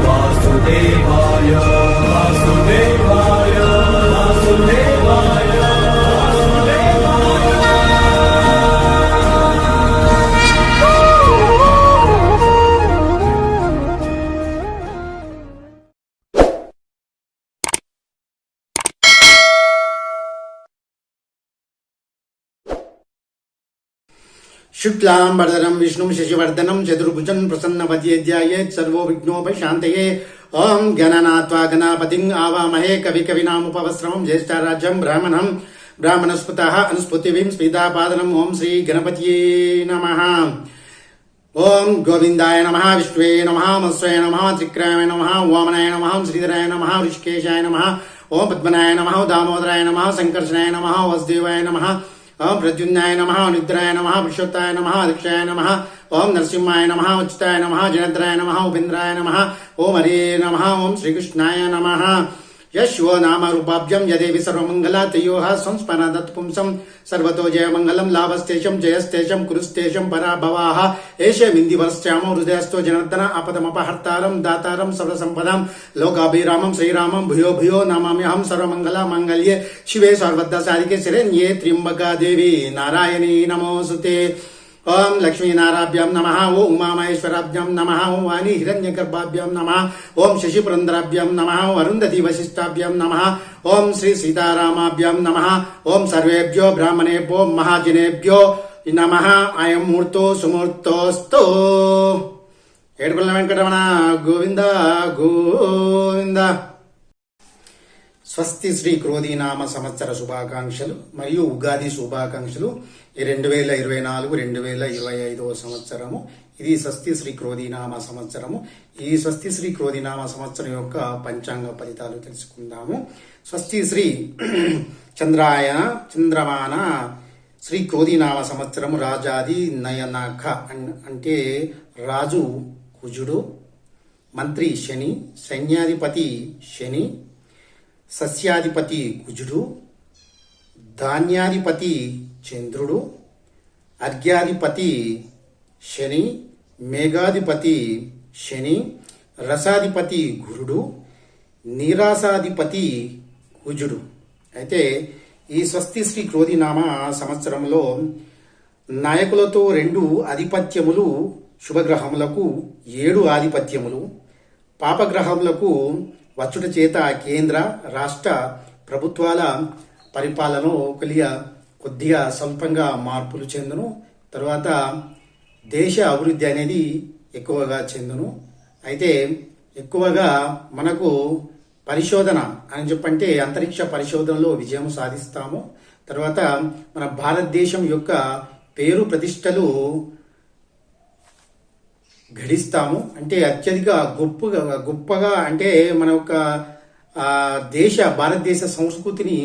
वासुदेवाय वासुदेवाय वासुदेवाय शुक्लां वरदनं विष्णुं शशिवर्धनं चतुर्भुजं प्रसन्नवद्येध्यायेत् सर्वो विघ्नोपशान्तये। ओं गणनात्वा गणापतिं आवामहे कविकविनामुपवस्त्रमं ज्येष्ठराजं ब्राह्मणस्पतः अनुस्पुतिभिं स्मितापादनम्। ओं श्री गणपतये नमः। ओं गोविंदाय नमः, विष्णुवे नमः, मत्स्वे नमः, त्रिक्राय नमः, वामनाय नमः, श्रीधराय नमः, ऋषिकेशाय नमः, ओं पद्मनाय नमः, दामोदराय नमः, संकर्षणाय नमः, वसुदेवाय नमः, ओं प्रद्युम्नाय नमः, निद्राय नमः, पुरुषोत्ताय नमः, दक्षाय नमः, ओं नरसिंहाय नमः, उच्चिताय नमः, जनेन्द्राय नमः, उपेन्द्राय नमः, ओं हरे नमः, ओं श्रीकृष्णाय नमः। यशो नाम रूपाभ्यं यदेवी सर्वमंगला तयोः संस्मरणात् पुंसं सर्वतो जयमंगलं लाभस्तेषं जयस्तेषं कुरुस्तेषं पराभवाः एषमिन्दिवर्ष्यामो हृदयस्थो जनार्दन आपदमपहर्तारं दातारं सर्वसम्पदां लोकाभिरामं श्रीरामं भूयो भूयो नमाम्यहं सर्वमंगला मांगल्ये शिवे सर्वदा शरण्ये त्र्यंबका देवी नारायणी नमोस्तुते। ओं लक्ष्मीनाराभ्यां नमः, ओं उमामहेश्वराभ्यां नमः, ओं वाणी हिरण्यगर्भाभ्यां नमः, ओं शशिपुरंदराभ्यां नमः, ओं अरुन्धती वशिष्ठाभ्यां नमः, ओं श्री सीतारामाभ्यां नमः, ओं सर्वेभ्यो ब्राह्मणेभ्यो महाजनेभ्यो नमः। अयं मुहूर्तो सुमुहूर्तोऽस्तु। ఏడుకొండల వెంకటరమణ గోవింద గోవింద। స్వస్తి శ్రీ క్రోధీనామ సంవత్సర శుభాకాంక్షలు మరియు ఉగాది శుభాకాంక్షలు। 2024-2025 సంవత్సరము ఇది స్వస్తి శ్రీ క్రోధీనామ సంవత్సరము। ఈ స్వస్తి శ్రీ క్రోధీనామ సంవత్సరం యొక్క పంచాంగ ఫలితాలు తెలుసుకుందాము। స్వస్తి శ్రీ చంద్రమాన శ్రీ క్రోధీనామ సంవత్సరము రాజాది నయనఖ అంటే రాజు కుజుడు, మంత్రి శని, సైన్యాధిపతి శని, సస్యాధిపతి కుజుడు, ధాన్యాధిపతి చంద్రుడు, అర్ఘ్యాధిపతి శని, మేఘాధిపతి శని, రసాధిపతి గురుడు, నీరాసాధిపతి కుజుడు। అయితే ఈ స్వస్తి శ్రీ క్రోధీనామ సంవత్సరంలో నాయకులతో 2 ఆధిపత్యములు, శుభగ్రహములకు 7 ఆధిపత్యములు, పాపగ్రహములకు వచ్చుట చేత కేంద్ర రాష్ట్ర ప్రభుత్వాల పరిపాలన కొద్దిగా స్వల్పంగా మార్పులు చెందును। తర్వాత దేశ అభివృద్ధి అనేది ఎక్కువగా చెందును। అయితే ఎక్కువగా మనకు పరిశోధన అని చెప్పంటే అంతరిక్ష పరిశోధనలో విజయం సాధిస్తాము। తర్వాత మన భారతదేశం యొక్క పేరు ప్రతిష్టలు గడిస్తాము। అంటే అత్యధిక గొప్పగా అంటే మన యొక్క భారతదేశ సంస్కృతిని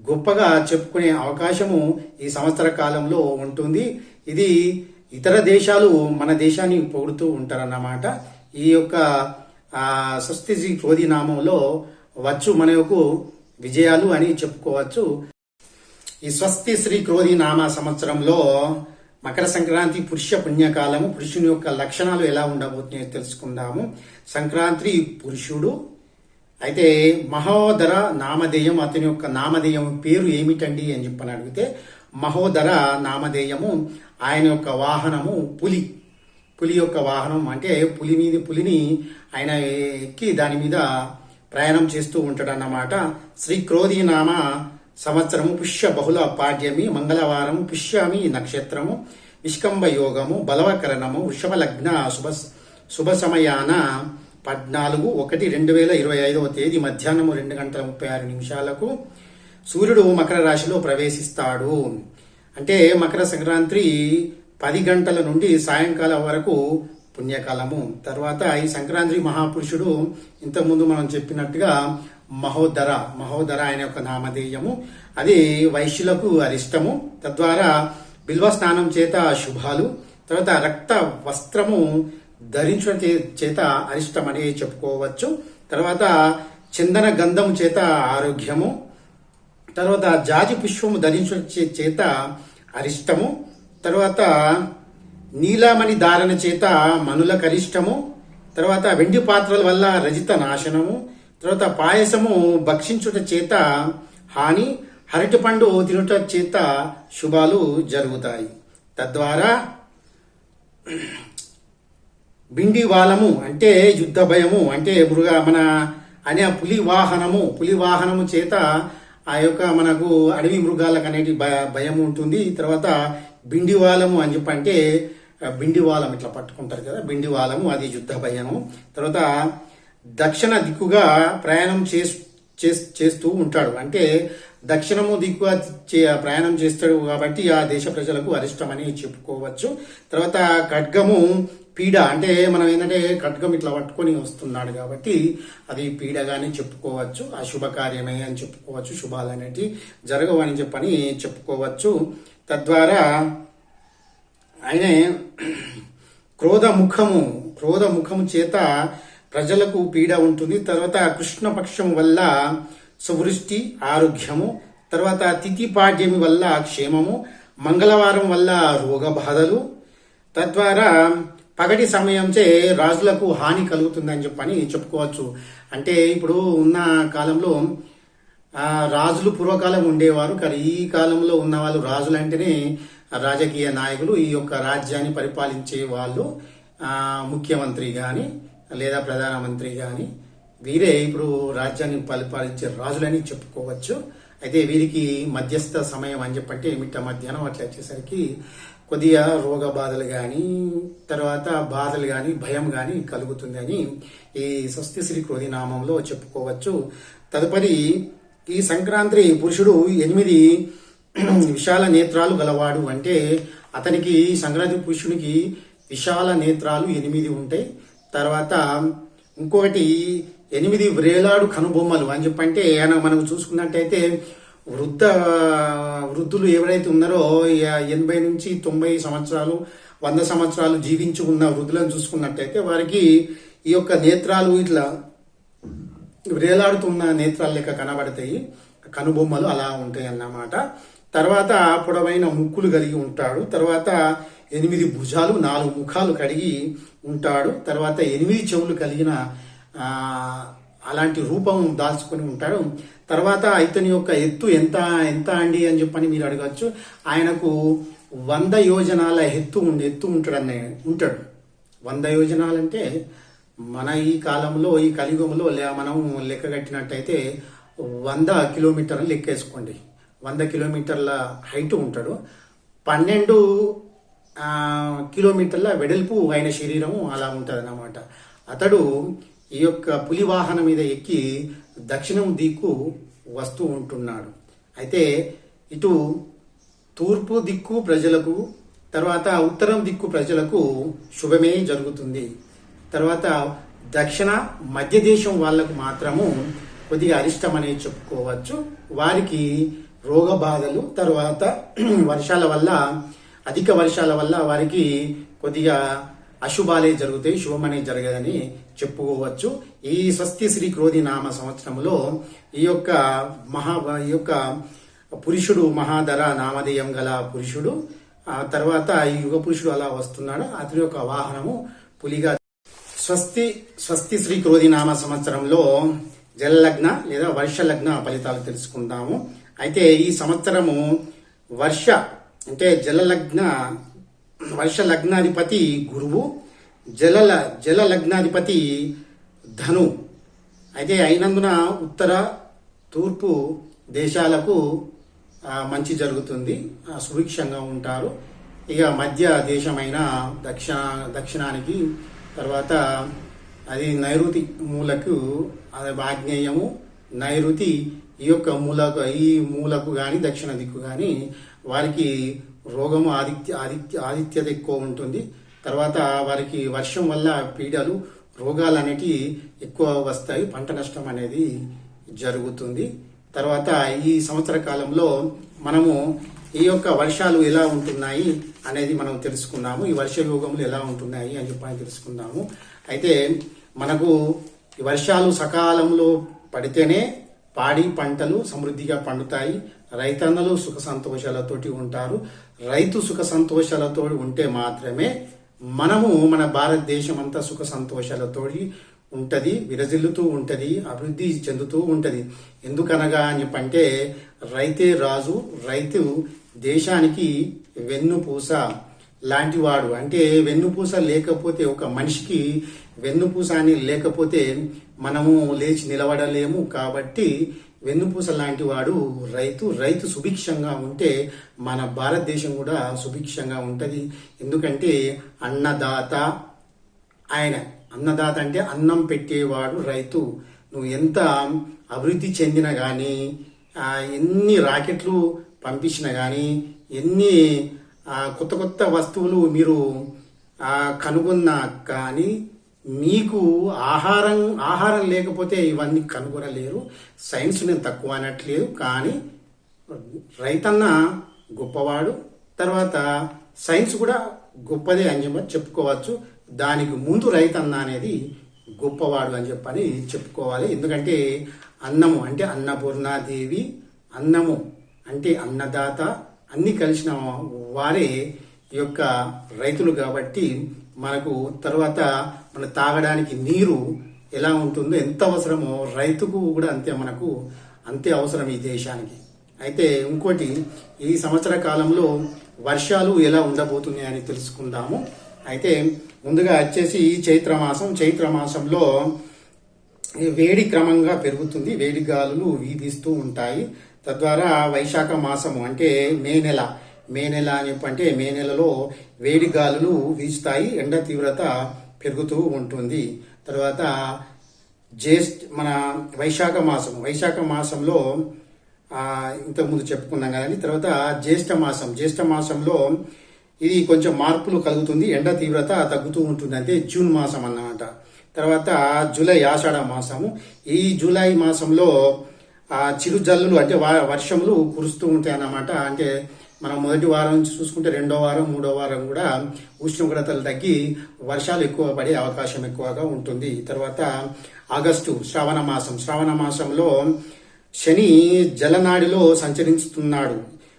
గొప్పగా చెప్పుకునే అవకాశము ఈ సంవత్సర కాలంలో ఉంటుంది। ఇది ఇతర దేశాలు మన దేశాన్ని పొగుడుతూ ఉంటారన్నమాట। ఈ యొక్క స్వస్తి శ్రీ క్రోధీనామంలో వచ్చు మన యొక్క విజయాలు అని చెప్పుకోవచ్చు। ఈ స్వస్తి శ్రీ క్రోధీనామ సంవత్సరంలో మకర సంక్రాంతి పురుష పుణ్యకాలము, పురుషుని యొక్క లక్షణాలు ఎలా ఉండబోతున్నాయో తెలుసుకుందాము। సంక్రాంతి పురుషుడు, అయితే మహోదర నామధేయం, అతని యొక్క నామధేయం పేరు ఏమిటండి అని చెప్పని అడిగితే మహోదర నామధేయము, ఆయన యొక్క వాహనము పులి యొక్క వాహనం అంటే పులిని ఆయన ఎక్కి దాని మీద ప్రయాణం చేస్తూ ఉంటాడన్నమాట। శ్రీ క్రోధీనామ సంవత్సరము పుష్య బహుళ పాడ్యమి, మంగళవారము, పుష్యమి నక్షత్రము, విష్కంభ యోగము, బలవకరణము, వృషభ లగ్న శుభ సమయాన 14/1/2025 మధ్యాహ్నం 2:36 సూర్యుడు మకర రాశిలో ప్రవేశిస్తాడు। అంటే మకర సంక్రాంతి 10 గంటల నుండి సాయంకాలం వరకు పుణ్యకాలము। తర్వాత ఈ సంక్రాంతి మహాపురుషుడు ఇంతకుముందు మనం చెప్పినట్టుగా మహోదర ఆయన యొక్క నామధేయము, అది వైశ్యులకు అరిష్టము। తద్వారా బిల్వ స్నానం చేత శుభాలు, తర్వాత రక్త వస్త్రము ధరించడం చేత అరిష్టం అని చెప్పుకోవచ్చు। తర్వాత చందన గంధం చేత ఆరోగ్యము, తర్వాత జాజి పుష్పము ధరించడం చేత అరిష్టము, తర్వాత నీలమణి ధారణ చేత మనులకు అరిష్టము, తర్వాత వెండి పాత్రల వల్ల రజిత నాశనము, తర్వాత పాయసము భక్షించుట చేత హాని, అరటిపండు తినుట చేత శుభాలు జరుగుతాయి. తద్వారా బిండి వాలము అంటే యుద్ధ భయము, అంటే మన అనే పులి వాహనము చేత ఆ యొక్క మనకు అడవి మృగాలకు అనేటి భయం ఉంటుంది. తర్వాత బిండి వాలము అని చెప్పంటే బిండి వాలం ఇట్లా పట్టుకుంటారు కదా, బిండి వాలము అది యుద్ధ భయము. తర్వాత దక్షిణ దిక్కుగా ప్రయాణం చేస్తూ ఉంటాడు, అంటే దక్షిణము దిక్కుగా ప్రయాణం చేస్తాడు కాబట్టి ఆ దేశ ప్రజలకు అరిష్టమని చెప్పుకోవచ్చు. తర్వాత ఖడ్గము పీడ, అంటే మనం ఏంటంటే ఖడ్గం ఇట్లా పట్టుకొని వస్తున్నాడు కాబట్టి అది పీడగానే చెప్పుకోవచ్చు, అశుభకార్యమే అని చెప్పుకోవచ్చు, శుభాలు అనేటివి జరగవు అని చెప్పని చెప్పుకోవచ్చు. తద్వారా ఆయనే క్రోధముఖము చేత ప్రజలకు పీడ ఉంటుంది. తర్వాత కృష్ణపక్షం వల్ల సువృష్టి ఆరోగ్యము, తర్వాత తిథిపాడ్యమి వల్ల క్షేమము, మంగళవారం వల్ల రోగ బాధలు, తద్వారా పగటి సమయంచే రాజులకు హాని కలుగుతుందని చెప్పని చెప్పుకోవచ్చు. అంటే ఇప్పుడు ఉన్న కాలంలో రాజులు పూర్వకాలం ఉండేవారు, కానీ ఈ కాలంలో ఉన్న వాళ్ళు రాజులు అంటేనే రాజకీయ నాయకులు, ఈ యొక్క రాజ్యాన్ని పరిపాలించే వాళ్ళు ముఖ్యమంత్రి కానీ లేదా ప్రధానమంత్రి కానీ వీరే ఇప్పుడు రాజ్యాన్ని పరిపాలించే రాజులని చెప్పుకోవచ్చు. అయితే వీరికి మధ్యస్థ సమయం అని చెప్పంటే మిట్ట మధ్యాహ్నం అట్లా వచ్చేసరికి కొద్దిగా రోగ బాధలు కానీ తర్వాత బాధలు కానీ భయం కానీ కలుగుతుంది అని ఈ స్వస్తి శ్రీ క్రోధి నామంలో చెప్పుకోవచ్చు. తదుపరి ఈ సంక్రాంతి పురుషుడు 8 విశాల నేత్రాలు గలవాడు, అంటే అతనికి సంక్రాంతి పురుషునికి విశాల నేత్రాలు 8 ఉంటాయి. తర్వాత ఇంకొకటి 8 వ్రేలాడు కనుబొమ్మలు అని చెప్పంటే మనం చూసుకున్నట్టయితే వృద్ధులు ఎవరైతే ఉన్నారో 80 నుంచి 90 సంవత్సరాలు 100 సంవత్సరాలు జీవించి ఉన్న వృద్ధులను చూసుకున్నట్టయితే వారికి ఈ యొక్క నేత్రాలు ఇట్లా వ్రేలాడుతున్న నేత్రాలు లెక్క కనబడతాయి, కనుబొమ్మలు అలా ఉంటాయి అన్నమాట. తర్వాత పొడవైన ముక్కులు కలిగి ఉంటాడు. తర్వాత 8 భుజాలు 4 ముఖాలు కలిగి ఉంటాడు. తర్వాత 8 చెవులు కలిగిన అలాంటి రూపం దాల్చుకొని ఉంటాడు. తర్వాత ఇతని యొక్క ఎత్తు ఎంత అండి అని చెప్పని మీరు అడగచ్చు. ఆయనకు 100 యోజనాల ఎత్తు ఉంటాడు. 100 యోజనాలు అంటే మన ఈ కాలంలో ఈ కలియుగంలో మనం లెక్క కట్టినట్టయితే 100 కిలోమీటర్లు లెక్కేసుకోండి. 100 కిలోమీటర్ల హైట్ ఉంటాడు. 12 కిలోమీటర్ల వెడల్పు ఆయన శరీరము అలా ఉంటుంది అన్నమాట. అతడు ఈ యొక్క పులి వాహనం మీద ఎక్కి దక్షిణం దిక్కు వస్తూ ఉంటున్నాడు. అయితే ఇటు తూర్పు దిక్కు ప్రజలకు, తర్వాత ఉత్తరం దిక్కు ప్రజలకు శుభమే జరుగుతుంది. తర్వాత దక్షిణ మధ్య దేశం వాళ్లకు మాత్రము కొద్దిగా అరిష్టం అనేది చెప్పుకోవచ్చు. వారికి రోగ బాధలు, తర్వాత అధిక వర్షాల వల్ల వారికి కొద్దిగా అశుభాలే జరుగుతాయి, శుభమనే జరగదని చెప్పుకోవచ్చు. ఈ స్వస్తి శ్రీ క్రోధి నామ సంవత్సరంలో ఈ యొక్క పురుషుడు మహాధర నామధేయం గల పురుషుడు, తర్వాత ఈ యుగ పురుషుడు అలా వస్తున్నాడు. అతని యొక్క వాహనము పులిగా. స్వస్తి శ్రీ క్రోధి నామ సంవత్సరంలో జలలగ్న లేదా వర్ష లగ్న ఫలితాలు తెలుసుకుందాము. అయితే ఈ సంవత్సరము అంటే వర్ష లగ్నాధిపతి గురువు, జల లగ్నాధిపతి ధను. అయితే అయినందున ఉత్తర తూర్పు దేశాలకు మంచి జరుగుతుంది, సుభిక్షంగా ఉంటారు. ఇక మధ్య దేశమైన దక్షిణానికి, తర్వాత అది నైరుతి మూలకు, అది ఆగ్నేయము నైరుతి ఈ యొక్క మూలకు కానీ దక్షిణ దిక్కు కానీ వారికి రోగము ఆదిత్యత ఎక్కువ ఉంటుంది. తర్వాత వారికి వర్షం వల్ల పీడలు రోగాలు అనేటివి ఎక్కువ వస్తాయి, పంట నష్టం అనేది జరుగుతుంది. తర్వాత ఈ సంవత్సర కాలంలో మనము ఈ యొక్క వర్షాలు ఎలా ఉంటున్నాయి అనేది మనం తెలుసుకున్నాము. ఈ వర్ష యోగములు ఎలా ఉంటున్నాయి అని చెప్పని తెలుసుకున్నాము. అయితే మనకు ఈ వర్షాలు సకాలంలో పడితేనే పాడి పంటలు సమృద్ధిగా పండుతాయి, రైతన్నలు సుఖ సంతోషాలతోటి ఉంటారు. రైతు సుఖ సంతోషాలతో ఉంటే మాత్రమే మనము మన భారతదేశం అంతా సుఖ సంతోషాలతోటి ఉంటది, విరజిల్లుతూ ఉంటది, అభివృద్ధి చెందుతూ ఉంటది. ఎందుకనగా అని చెప్పంటే రైతే రాజు, రైతు దేశానికి వెన్నుపూస లాంటి వాడు. అంటే వెన్నుపూస లేకపోతే, ఒక మనిషికి వెన్నుపూస అని లేకపోతే మనము లేచి నిలబడలేము. కాబట్టి వెన్నుపూస లాంటి వాడు రైతు. రైతు సుభిక్షంగా ఉంటే మన భారతదేశం కూడా సుభిక్షంగా ఉంటది. ఎందుకంటే అన్నదాత ఆయన. అన్నదాత అంటే అన్నం పెట్టేవాడు రైతు. నువ్వు ఎంత అభివృద్ధి చెందిన కానీ, ఎన్ని రాకెట్లు పంపించినా కానీ, ఎన్ని కొత్త కొత్త వస్తువులు మీరు కనుగొన్నా కానీ, మీకు ఆహారం లేకపోతే ఇవన్నీ కనుగొనలేరు. సైన్స్ నేను తక్కువ అనట్లేదు, కానీ రైతన్న గొప్పవాడు. తర్వాత సైన్స్ కూడా గొప్పదే అని చెప్పి చెప్పుకోవచ్చు. దానికి ముందు రైతన్న అనేది గొప్పవాడు అని చెప్పని చెప్పుకోవాలి. ఎందుకంటే అన్నము అంటే అన్నపూర్ణాదేవి, అన్నము అంటే అన్నదాత, అన్ని కలిసిన వారే ఈ యొక్క రైతులు. కాబట్టి మనకు తర్వాత మన తాగడానికి నీరు ఎలా ఉంటుందో, ఎంత అవసరమో రైతుకు కూడా అంతే అవసరం ఈ దేశానికి. అయితే ఇంకోటి, ఈ సంవత్సర కాలంలో వర్షాలు ఎలా ఉండబోతున్నాయని తెలుసుకుందాము. అయితే ముందుగా వచ్చేసి చైత్రమాసంలో వేడి క్రమంగా పెరుగుతుంది, వేడి గాలులు వీధిస్తూ ఉంటాయి. తద్వారా వైశాఖ మాసము అంటే మే నెల అని చెప్పంటే మే నెలలో వేడి గాలులు వీస్తాయి, ఎండ తీవ్రత పెరుగుతూ ఉంటుంది. తర్వాత మన వైశాఖ మాసంలో ఇంతకుముందు చెప్పుకున్నాం కదండి. తర్వాత జ్యేష్ఠ మాసంలో ఇది కొంచెం మార్పులు కలుగుతుంది, ఎండ తీవ్రత తగ్గుతూ ఉంటుంది. అంటే జూన్ మాసం అన్నమాట. తర్వాత జూలై ఆషాఢ మాసము. ఈ జూలై మాసంలో చిరుజల్లులు అంటే వర్షములు కురుస్తూ ఉంటాయి అన్నమాట. అంటే మనం మొదటి వారం నుంచి చూసుకుంటే రెండో వారం, మూడో వారం కూడా ఉష్ణోగ్రతలు తగ్గి వర్షాలు ఎక్కువ పడే అవకాశం ఎక్కువగా ఉంటుంది. తర్వాత ఆగస్టు శ్రావణ మాసంలో శని జలనాడిలో సంచరిస్తున్నాడు.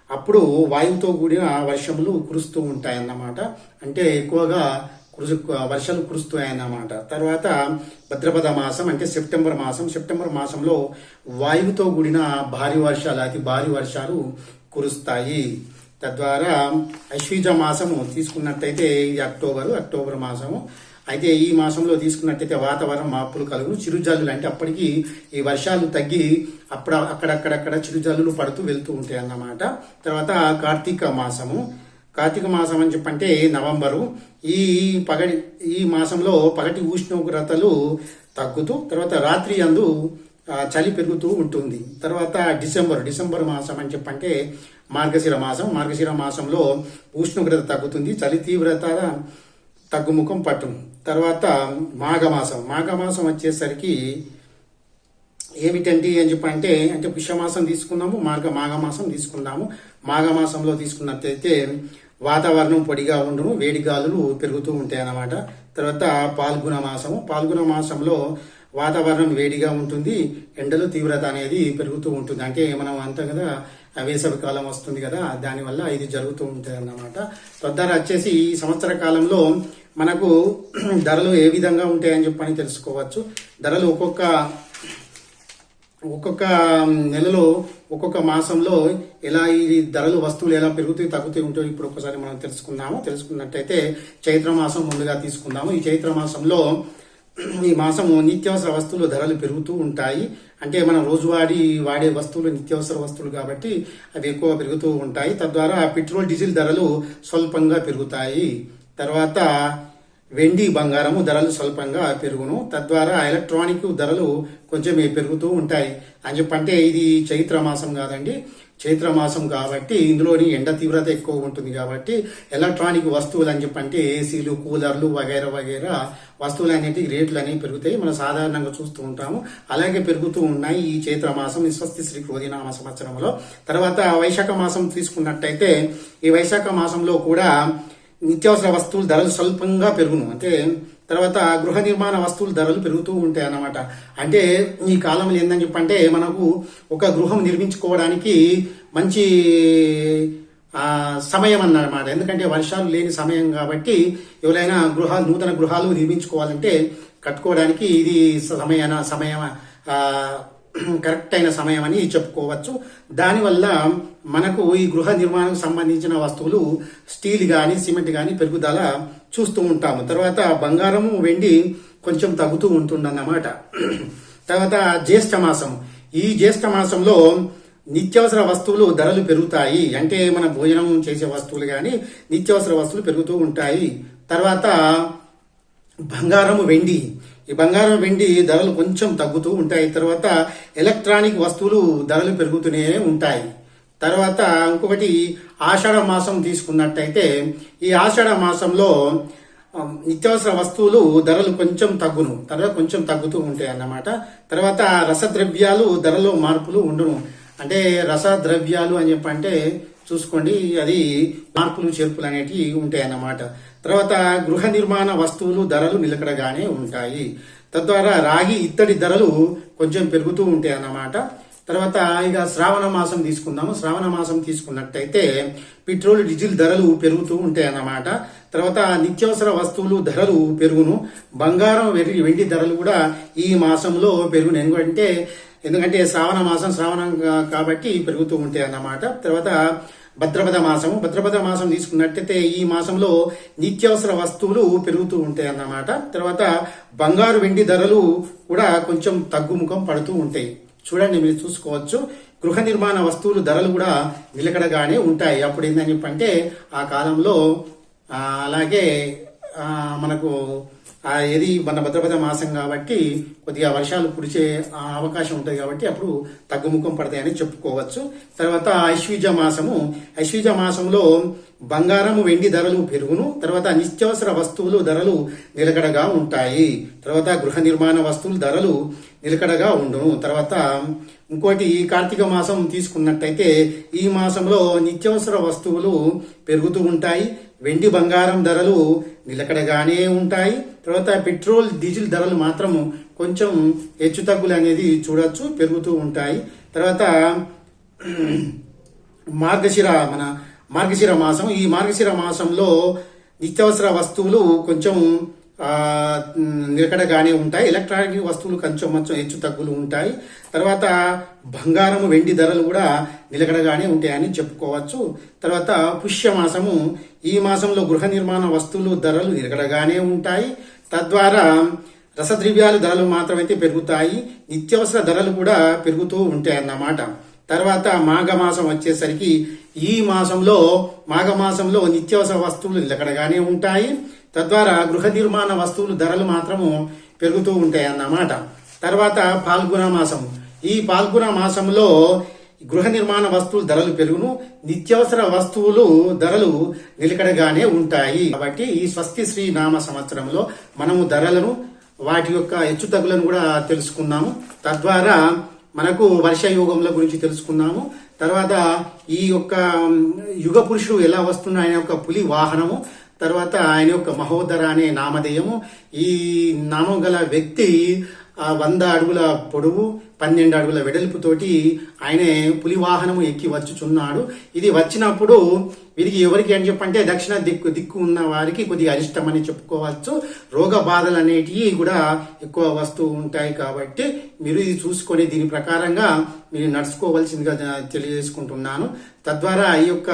అప్పుడు వాయువుతో కూడిన వర్షములు కురుస్తూ ఉంటాయన్నమాట. అంటే ఎక్కువగా వర్షాలు కురుస్తాయన్నమాట. తర్వాత భద్రపద మాసం అంటే సెప్టెంబర్ మాసంలో వాయువుతో కూడిన అతి భారీ వర్షాలు కురుస్తాయి. తద్వారా ఐశ్వీజ మాసము తీసుకున్నట్టయితే ఇది అక్టోబర్ మాసము. అయితే ఈ మాసంలో తీసుకున్నట్టయితే వాతావరణ మార్పులు కలుగు, చిరుజల్లులు అంటే అప్పటికి ఈ వర్షాలు తగ్గి అక్కడక్కడ చిరుజల్లులు పడుతూ వెళ్తూ ఉంటాయి అన్నమాట. తర్వాత కార్తీక మాసం అని చెప్పంటే నవంబరు. ఈ మాసంలో పగటి ఉష్ణోగ్రతలు తగ్గుతూ, తర్వాత రాత్రి అందు చలి పెరుగుతూ ఉంటుంది. తర్వాత డిసెంబర్ మాసం అని చెప్పంటే మార్గశిర మాసంలో ఉష్ణోగ్రత తగ్గుతుంది, చలి తీవ్రత తగ్గుముఖం పట్టును. తర్వాత మాఘమాసం వచ్చేసరికి ఏమిటండి అని చెప్పంటే అంటే పుష్యమాసం తీసుకున్నాము, మాఘమాసం తీసుకున్నాము. మాఘమాసంలో తీసుకున్నట్లయితే వాతావరణం పొడిగా ఉండును, వేడి గాలులు పెరుగుతూ ఉంటాయి అన్నమాట. తర్వాత పాల్గొన మాసంలో వాతావరణం వేడిగా ఉంటుంది, ఎండలు తీవ్రత అనేది పెరుగుతూ ఉంటుంది. అంటే మనం అంతా కదా వేసవి కాలం వస్తుంది కదా, దానివల్ల ఇది జరుగుతూ ఉంటుంది అన్నమాట. తద్వారా వచ్చేసి ఈ సంవత్సర కాలంలో మనకు ధరలు ఏ విధంగా ఉంటాయని చెప్పని తెలుసుకోవచ్చు. ధరలు ఒక్కొక్క నెలలో ఒక్కొక్క మాసంలో ఎలా ఈ ధరలు వస్తువులు ఎలా పెరుగుతాయి తగ్గుతూ ఉంటాయో ఇప్పుడు ఒకసారి మనం తెలుసుకున్నట్టయితే చైత్ర మాసం ముందుగా తీసుకుందాము. ఈ చైత్ర మాసంలో ఈ మాసము నిత్యావసర వస్తువులు ధరలు పెరుగుతూ ఉంటాయి. అంటే మనం రోజువారీ వాడే వస్తువులు నిత్యావసర వస్తువులు కాబట్టి అవి ఎక్కువ పెరుగుతూ ఉంటాయి. తద్వారా పెట్రోల్ డీజిల్ ధరలు స్వల్పంగా పెరుగుతాయి. తర్వాత వెండి బంగారము ధరలు స్వల్పంగా పెరుగును. తద్వారా ఎలక్ట్రానిక్ ధరలు కొంచెం పెరుగుతూ ఉంటాయి అని చెప్పంటే ఇది చైత్ర మాసం కాదండి, చైత్ర మాసం కాబట్టి ఇందులోని ఎండ తీవ్రత ఎక్కువ ఉంటుంది కాబట్టి ఎలక్ట్రానిక్ వస్తువులు అని చెప్పంటే ఏసీలు, కూలర్లు వగైరా వస్తువులు అనేటివి రేట్లు అనేవి పెరుగుతాయి. మనం సాధారణంగా చూస్తూ ఉంటాము, అలాగే పెరుగుతూ ఉన్నాయి ఈ చైత్ర మాసం స్వస్తి శ్రీ క్రోధినామ సంవత్సరంలో. తర్వాత వైశాఖ మాసం తీసుకున్నట్టయితే ఈ వైశాఖ మాసంలో కూడా నిత్యావసర వస్తువుల ధరలు స్వల్పంగా పెరుగును. అంటే తర్వాత గృహ నిర్మాణ వస్తువుల ధరలు పెరుగుతూ ఉంటాయి అన్నమాట. అంటే ఈ కాలంలో ఏందని చెప్పంటే మనకు ఒక గృహం నిర్మించుకోవడానికి మంచి సమయం అన్నమాట. ఎందుకంటే వర్షాలు లేని సమయం కాబట్టి ఎవరైనా నూతన గృహాలు నిర్మించుకోవాలంటే కట్టుకోవడానికి ఇది సమయం కరెక్ట్ అయిన సమయం అని చెప్పుకోవచ్చు. దానివల్ల మనకు ఈ గృహ నిర్మాణానికి సంబంధించిన వస్తువులు స్టీల్ కానీ సిమెంట్ కానీ పెరుగుదల చూస్తూ ఉంటాము. తర్వాత బంగారము వెండి కొంచెం తగ్గుతూ ఉంటుందన్నమాట. తర్వాత జ్యేష్ఠ మాసం. ఈ జ్యేష్ఠ మాసంలో నిత్యావసర వస్తువులు ధరలు పెరుగుతాయి. అంటే మన భోజనం చేసే వస్తువులు కానీ నిత్యావసర వస్తువులు పెరుగుతూ ఉంటాయి. తర్వాత బంగారము వెండి. ఈ బంగారం వెండి ధరలు కొంచెం తగ్గుతూ ఉంటాయి. తర్వాత ఎలక్ట్రానిక్ వస్తువులు ధరలు పెరుగుతూనే ఉంటాయి. తర్వాత ఇంకొకటి ఆషాఢ మాసం తీసుకున్నట్టయితే ఈ ఆషాఢ మాసంలో నిత్యావసర వస్తువులు ధరలు కొంచెం తగ్గుతూ ఉంటాయి అన్నమాట. తర్వాత రసద్రవ్యాలు ధరలో మార్పులు ఉండును. అంటే రసద్రవ్యాలు అని చెప్పంటే చూసుకోండి, అది మార్పులు చేర్పులు అనేటివి ఉంటాయి అన్నమాట. తర్వాత గృహ నిర్మాణ వస్తువులు ధరలు నిలకడగానే ఉంటాయి. తద్వారా రాగి ఇత్తడి ధరలు కొంచెం పెరుగుతూ ఉంటాయి అన్నమాట. తర్వాత ఇక శ్రావణ మాసం తీసుకుందాము. శ్రావణ మాసం తీసుకున్నట్టయితే పెట్రోల్ డీజిల్ ధరలు పెరుగుతూ ఉంటాయి అన్నమాట. తర్వాత నిత్యావసర వస్తువులు ధరలు పెరుగును. బంగారం వెండి ధరలు కూడా ఈ మాసంలో పెరుగును. ఎందుకంటే శ్రావణం కాబట్టి పెరుగుతూ ఉంటాయి అన్నమాట. తర్వాత భద్రపద మాసం తీసుకున్నట్టయితే ఈ మాసంలో నిత్యావసర వస్తువులు పెరుగుతూ ఉంటాయి అన్నమాట. తర్వాత బంగారు వెండి ధరలు కూడా కొంచెం తగ్గుముఖం పడుతూ ఉంటాయి. చూడండి, మీరు చూసుకోవచ్చు. గృహ నిర్మాణ వస్తువులు ధరలు కూడా నిలకడగానే ఉంటాయి. అప్పుడు ఏందని చెప్పంటే ఆ కాలంలో అలాగే మనకు ఏది మన భద్రపద మాసం కాబట్టి కొద్దిగా వర్షాలు కురిసే అవకాశం ఉంటుంది కాబట్టి అప్పుడు తగ్గుముఖం పడతాయని చెప్పుకోవచ్చు. తర్వాత ఐశ్వీజ మాసంలో బంగారము వెండి ధరలు పెరుగును. తర్వాత నిత్యావసర వస్తువులు ధరలు నిలకడగా ఉంటాయి. తర్వాత గృహ నిర్మాణ వస్తువులు ధరలు నిలకడగా ఉండును. తర్వాత ఇంకోటి కార్తీక మాసం తీసుకున్నట్టయితే ఈ మాసంలో నిత్యావసర వస్తువులు పెరుగుతూ ఉంటాయి. వెండి బంగారం ధరలు నిలకడగానే ఉంటాయి. తర్వాత పెట్రోల్ డీజిల్ ధరలు మాత్రం కొంచెం హెచ్చు తగ్గులు అనేది చూడొచ్చు, పెరుగుతూ ఉంటాయి. తర్వాత మార్గశిర మాసం. ఈ మార్గశిర మాసంలో నిత్యావసర వస్తువులు కొంచెం నిలకడగానే ఉంటాయి. ఎలక్ట్రానిక్ వస్తువులు కొంచెం హెచ్చు తగ్గులు ఉంటాయి. తర్వాత బంగారము వెండి ధరలు కూడా నిలకడగానే ఉంటాయని చెప్పుకోవచ్చు. తర్వాత పుష్యమాసము. ఈ మాసంలో గృహ నిర్మాణ వస్తువులు ధరలు నిలకడగానే ఉంటాయి. తద్వారా రసద్రవ్యాలు ధరలు మాత్రమైతే పెరుగుతాయి. నిత్యావసర ధరలు కూడా పెరుగుతూ ఉంటాయి అన్నమాట. తర్వాత మాఘమాసం వచ్చేసరికి ఈ మాఘమాసంలో నిత్యావసర వస్తువులు నిలకడగానే ఉంటాయి. తద్వారా గృహ నిర్మాణ వస్తువులు ధరలు మాత్రము పెరుగుతూ ఉంటాయి అన్నమాట. తర్వాత పాల్గొన మాసం. ఈ పాల్గొన మాసంలో గృహ నిర్మాణ వస్తువులు ధరలు పెరుగును. నిత్యావసర వస్తువులు ధరలు నిలకడగానే ఉంటాయి. కాబట్టి ఈ స్వస్తి శ్రీ నామ సంవత్సరంలో మనము ధరలను వాటి యొక్క హెచ్చుతగ్గులను కూడా తెలుసుకున్నాము. తద్వారా మనకు వర్ష యోగంల గురించి తెలుసుకున్నాము. తర్వాత ఈ యొక్క యుగ పురుషుడు ఎలా వస్తున్న ఆయన యొక్క పులి వాహనము, తర్వాత ఆయన యొక్క మహోదర అనే నామధేయము. ఈ నామం గల వ్యక్తి 100 అడుగుల పొడవు 12 అడుగుల వెడల్పుతోటి ఆయనే పులి వాహనము ఎక్కి వచ్చుచున్నాడు. ఇది వచ్చినప్పుడు వీరికి ఎవరికి అని చెప్పంటే దక్షిణ దిక్కు ఉన్న వారికి కొద్దిగా అరిష్టం అని చెప్పుకోవచ్చు. రోగ బాధలు అనేటివి కూడా ఎక్కువ వస్తూ ఉంటాయి. కాబట్టి మీరు ఇది చూసుకొని దీని ప్రకారంగా మీరు నడుచుకోవాల్సిందిగా తెలియజేసుకుంటున్నాను. తద్వారా ఈ యొక్క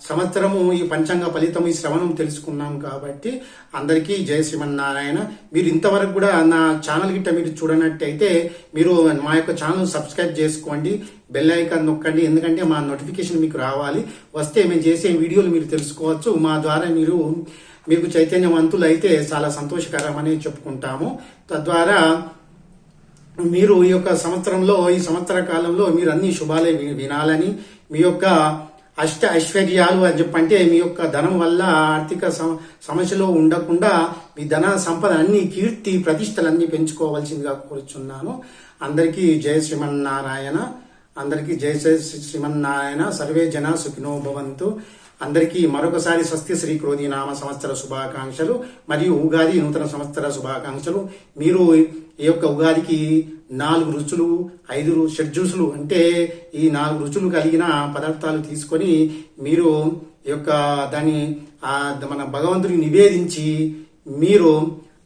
సంవత్సరము ఈ పంచాంగ ఫలితం ఈ శ్రవణం తెలుసుకున్నాం. కాబట్టి అందరికీ జయ శ్రీమన్నారాయణ. మీరు ఇంతవరకు కూడా నా ఛానల్ గిట్ట మీరు చూడనట్టయితే మీరు మా యొక్క ఛానల్ సబ్స్క్రైబ్ చేసుకోండి, బెల్ ఐకాన్ నొక్కండి. ఎందుకంటే మా నోటిఫికేషన్ మీకు రావాలి. వస్తే మేము చేసే వీడియోలు మీరు తెలుసుకోవచ్చు. మా ద్వారా మీకు చైతన్యవంతులు అయితే చాలా సంతోషకరమని చెప్పుకుంటాము. తద్వారా మీరు ఈ యొక్క సంవత్సరంలో ఈ సంవత్సర కాలంలో మీరు అన్ని శుభాలే వినాలని, మీ యొక్క అష్ట ఐశ్వర్యాలు అని చెప్పంటే మీ యొక్క ధనం వల్ల ఆర్థిక సమస్యలో ఉండకుండా మీ ధన సంపద అన్ని కీర్తి ప్రతిష్టలన్నీ పెంచుకోవాల్సిందిగా కోరుచున్నాను. అందరికీ జయ శ్రీమన్నారాయణ. అందరికీ జయ శ్రీమన్నారాయణ. సర్వే జన సుఖినో భవంతు. అందరికీ మరొకసారి స్వస్తి శ్రీ క్రోధి నామ సంవత్సర శుభాకాంక్షలు మరియు ఉగాది నూతన సంవత్సర శుభాకాంక్షలు. మీరు ఈ యొక్క ఉగాదికి 4 రుచులు 5 షడ్జ్యూసులు అంటే ఈ 4 రుచులు కలిగిన పదార్థాలు తీసుకొని మీరు ఈ యొక్క దాన్ని మన భగవంతుడికి నివేదించి మీరు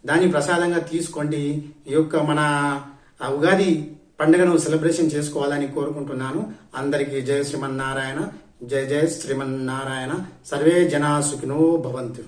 దాన్ని ప్రసాదంగా తీసుకోండి. ఈ యొక్క మన ఉగాది పండుగను సెలబ్రేషన్ చేసుకోవాలని కోరుకుంటున్నాను. అందరికీ జయ శ్రీమన్నారాయణ, జయ జయ శ్రీమన్నారాయణ. సర్వే జనా సుఖినో భవంతు.